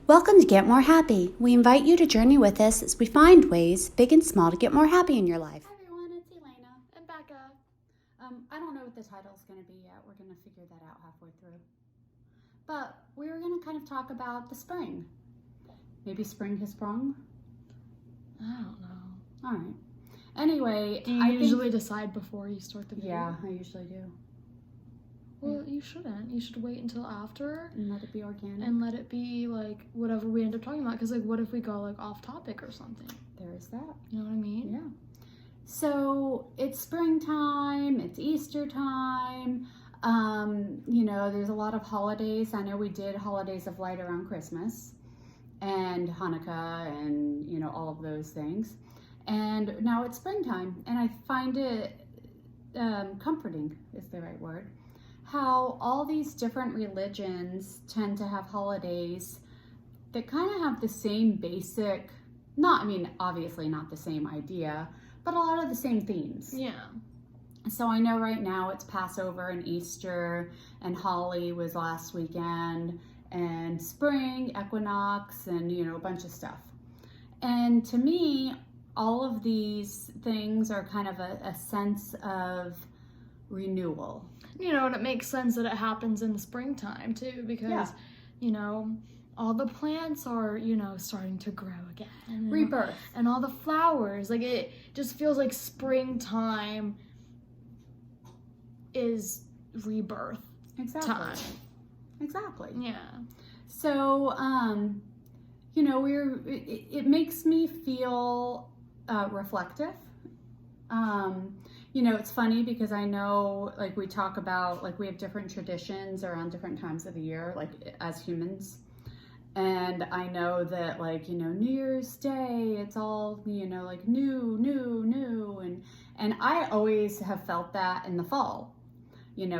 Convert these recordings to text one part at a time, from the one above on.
Welcome to Get More Happy. We invite you to journey with us as we find ways, big and small, to get more happy in your life. Hi everyone, it's Elena and Becca. I don't know what the title is going to be yet. We're going to figure that out halfway through. But we were going to kind of talk about the spring. Maybe spring has sprung? I don't know. All right. Anyway, Do you usually decide before you start the video? Yeah, I usually do. Well, you shouldn't. You should wait until after And let it be organic. and let it be like whatever we end up talking about. Because like, what if we go like off topic or something? There is that. You know what I mean? Yeah. So it's springtime, it's Easter time. There's a lot of holidays. I know we did holidays of light around Christmas and Hanukkah and, all of those things. And now it's springtime, and I find it comforting is the right word, how all these different religions tend to have holidays that kind of have the same basic, obviously not the same idea, but a lot of the same themes. Yeah. So I know right now it's Passover and Easter, and Holly was last weekend, and spring, equinox, and, a bunch of stuff. And to me, all of these things are kind of a sense of renewal. And it makes sense that it happens in the springtime too, because, all the plants are, starting to grow again. Rebirth. And all the flowers. Like, it just feels like springtime is rebirth Exactly. time. Exactly. Yeah. So, it makes me feel reflective. It's funny because I know, like, we talk about, like, we have different traditions around different times of the year, like, as humans. And I know that, like, New Year's Day, it's all, like, new. And I always have felt that in the fall.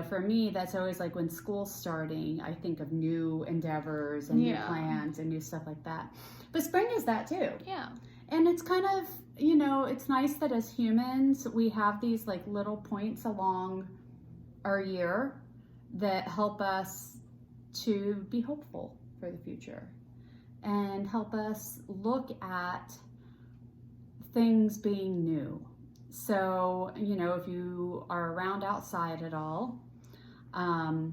For me, that's always like when school's starting, I think of new endeavors and new plans and new stuff like that. But spring is that too. Yeah. And it's kind of, it's nice that as humans, we have these like little points along our year that help us to be hopeful for the future and help us look at things being new. So, if you are around outside at all, the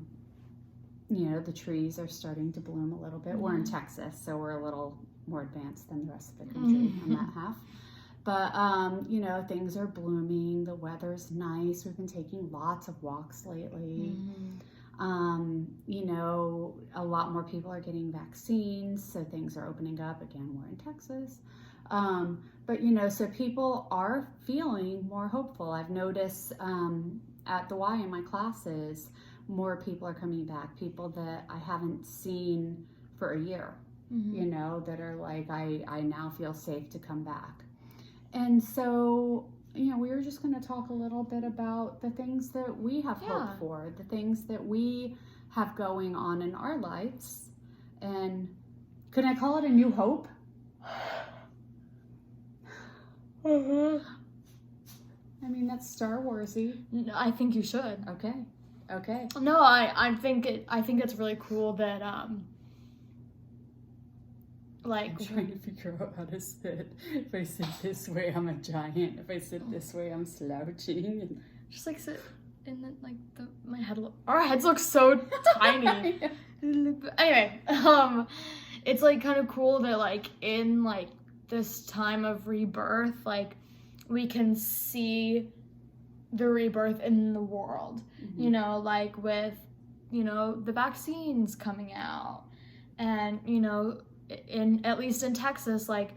trees are starting to bloom a little bit. Mm-hmm. We're in Texas, so we're a little more advanced than the rest of the country on that half. But, things are blooming. The weather's nice. We've been taking lots of walks lately. Mm-hmm. A lot more people are getting vaccines, so things are opening up. Again, we're in Texas. But, so people are feeling more hopeful. I've noticed at the Y in my classes, more people are coming back, people that I haven't seen for a year, mm-hmm. That are like, I now feel safe to come back. And so, we were just going to talk a little bit about the things that we have hope for, the things that we have going on in our lives. And could I call it a new hope? Uh-huh. That's Star Warsy. No, I think you should. Okay. No, I think it's really cool that I'm trying to figure out how to sit. If I sit this way, I'm a giant. If I sit this way, I'm slouching. Just like sit in my head. Our heads look so tiny. Anyway, it's like kind of cool that like in like this time of rebirth, like we can see the rebirth in the world, mm-hmm. Like with, the vaccines coming out and, at least in Texas, like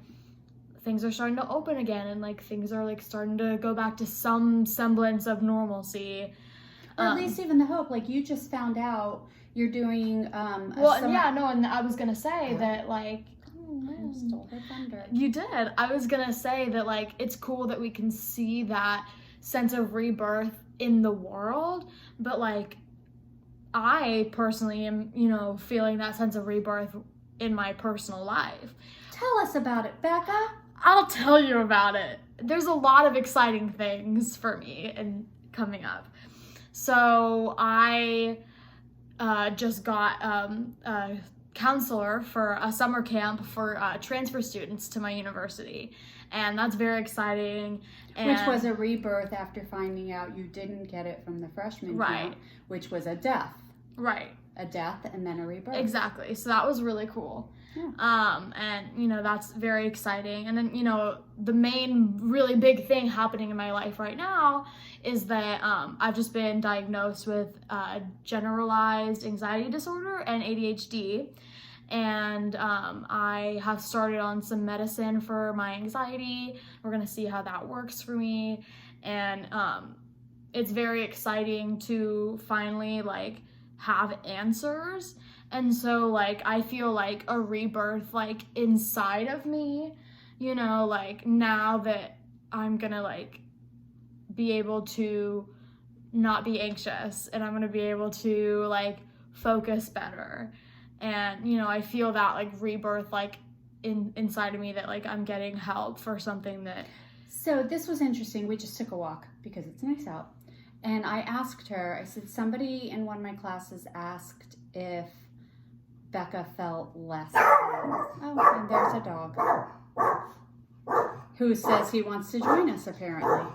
things are starting to open again and like things are like starting to go back to some semblance of normalcy. Or at least even the hope, like you just found out you're doing, and I was going to say that like, stole her thunder. You did. I was gonna say that like it's cool that we can see that sense of rebirth in the world, but like I personally am, feeling that sense of rebirth in my personal life. Tell us about it, Becca. I'll tell you about it. There's a lot of exciting things for me and coming up. So I just got counselor for a summer camp for transfer students to my university, and that's very exciting. And Which was a rebirth after finding out you didn't get it from the freshman camp, which was a death. Right. A death and then a rebirth. Exactly. So that was really cool. Yeah. And, you know, that's very exciting. And then, you know, the main really big thing happening in my life right now is that I've just been diagnosed with generalized anxiety disorder and ADHD. And I have started on some medicine for my anxiety. We're going to see how that works for me. And it's very exciting to finally, like, have answers. And so, like, I feel like a rebirth, like, inside of me, you know, like, now that I'm gonna, like, be able to not be anxious, and I'm gonna be able to, like, focus better. And, you know, I feel that, like, rebirth, like, inside of me, that, like, I'm getting help for something that... So this was interesting. We just took a walk because it's nice out. And I asked her, I said, somebody in one of my classes asked if Becca felt less. Oh, and there's a dog who says he wants to join us, apparently.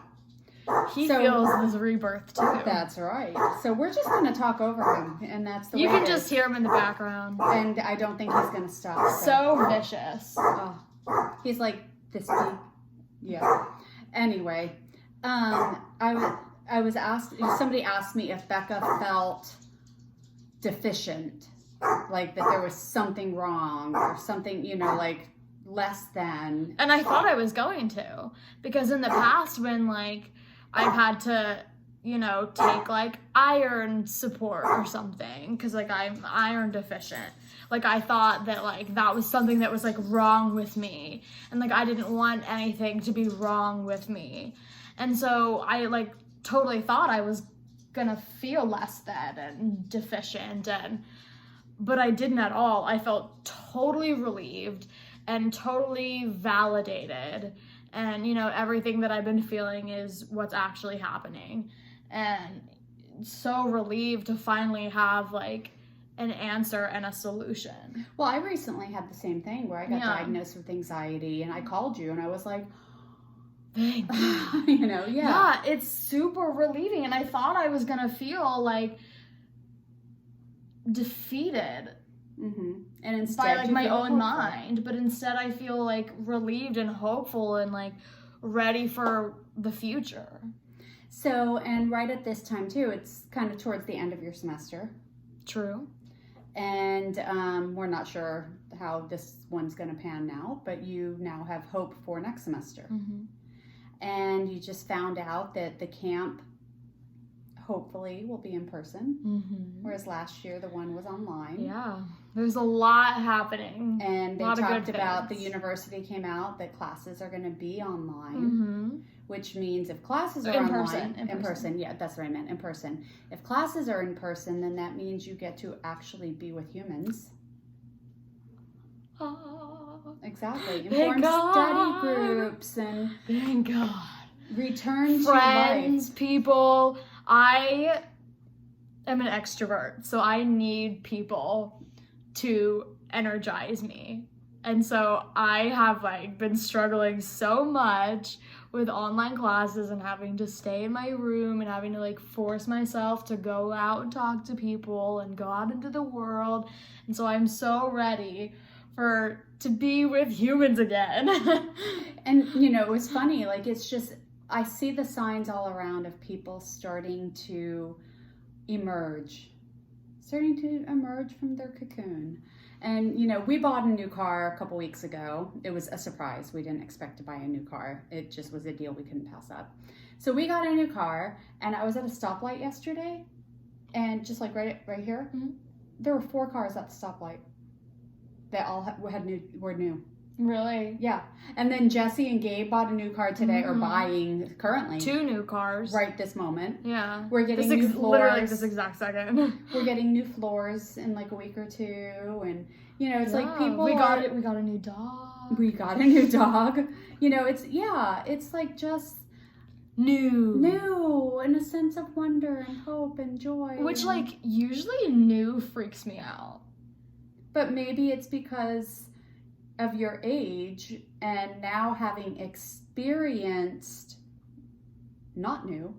He feels this rebirth, too. That's right. So we're just going to talk over him, and that's the way you can it just is. hear him in the background. And I don't think he's going to stop. So vicious. Oh, he's like this big. Yeah. Anyway, I was asked, somebody asked me if Becca felt deficient, like that there was something wrong or something, you know, like less than. And I thought I was going to, because in the past when, like, I've had to, you know, take, like, iron support or something, because, like, I'm iron deficient. Like, I thought that, like, that was something that was, like, wrong with me. And, like, I didn't want anything to be wrong with me. And so I, like, totally thought I was gonna feel less than and deficient, but I didn't at all. I felt totally relieved and totally validated, and, you know, everything that I've been feeling is what's actually happening, and so relieved to finally have, like, an answer and a solution. Well, I recently had the same thing where I got diagnosed with anxiety, and I called you and I was like, thank you. you know, Yeah, it's super relieving, and I thought I was gonna feel, like, defeated. Mm-hmm. And instead by, like, my own hopeful. mind, but instead I feel, like, relieved and hopeful and, like, ready for the future. So, and right at this time too, it's kind of towards the end of your semester. True. And we're not sure how this one's going to pan out, but you now have hope for next semester. Mm-hmm. And you just found out that the camp hopefully will be in person, whereas last year the one was online. Yeah, there's a lot happening. And they talked about, the university came out that classes are going to be online, which means if classes are in person, yeah, that's what I meant, in person. If classes are in person, then that means you get to actually be with humans. Exactly. Inform study groups and thank God. Return Friends, to life. people. I am an extrovert, so I need people to energize me. And so I have, like, been struggling so much with online classes and having to stay in my room and having to, like, force myself to go out and talk to people and go out into the world. And so I'm so ready to be with humans again. And, you know, it was funny, like, it's just, I see the signs all around of people starting to emerge from their cocoon. And, you know, we bought a new car a couple weeks ago. It was a surprise. We didn't expect to buy a new car. It just was a deal we couldn't pass up. So we got a new car, and I was at a stoplight yesterday, and just like right here, there were 4 cars at the stoplight that all were new. Really? Yeah. And then Jesse and Gabe bought a new car today, or buying currently. 2 new cars. Right this moment. Yeah. We're getting new floors. Literally this exact second. We're getting new floors in like a week or 2. And, you know, it's like people we got a new dog. We got a new dog. You know, it's like just new and a sense of wonder and hope and joy. Which, like, usually new freaks me out. But maybe it's because of your age and now having experienced not new,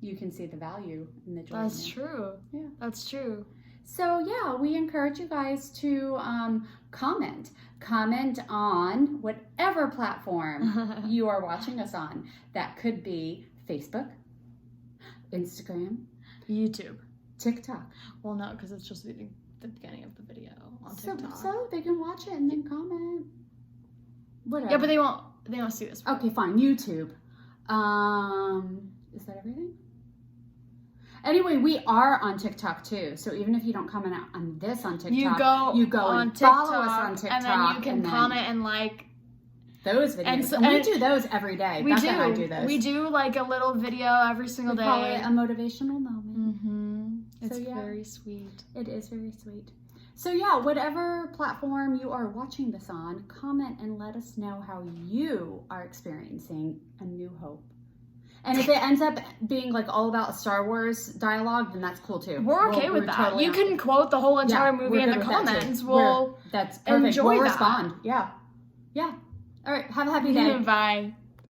you can see the value in the joy. That's true. Yeah. That's true. So yeah, we encourage you guys to comment on whatever platform you are watching us on. That could be Facebook, Instagram, YouTube. TikTok. Well, no, because it's just the beginning of the video on TikTok. So they can watch it and then comment. Whatever. Yeah, but they won't see this. Okay, fine. YouTube. Is that everything? Anyway, we are on TikTok too. So even if you don't comment on this on TikTok, you go on and TikTok, follow us on TikTok. and then you can comment and like those videos. And we do those every day. We do. I do those. We do like a little video every single day. We call it a motivational moment. Mm-hmm. It's yeah. very sweet. It is very sweet. So yeah, whatever platform you are watching this on, comment and let us know how you are experiencing a new hope. And if it ends up being like all about Star Wars dialogue, then that's cool too. We're okay with that. Totally you can quote the whole entire movie in the comments. That's perfect. enjoy We'll that. respond. Yeah. All right. Have a happy day. Bye.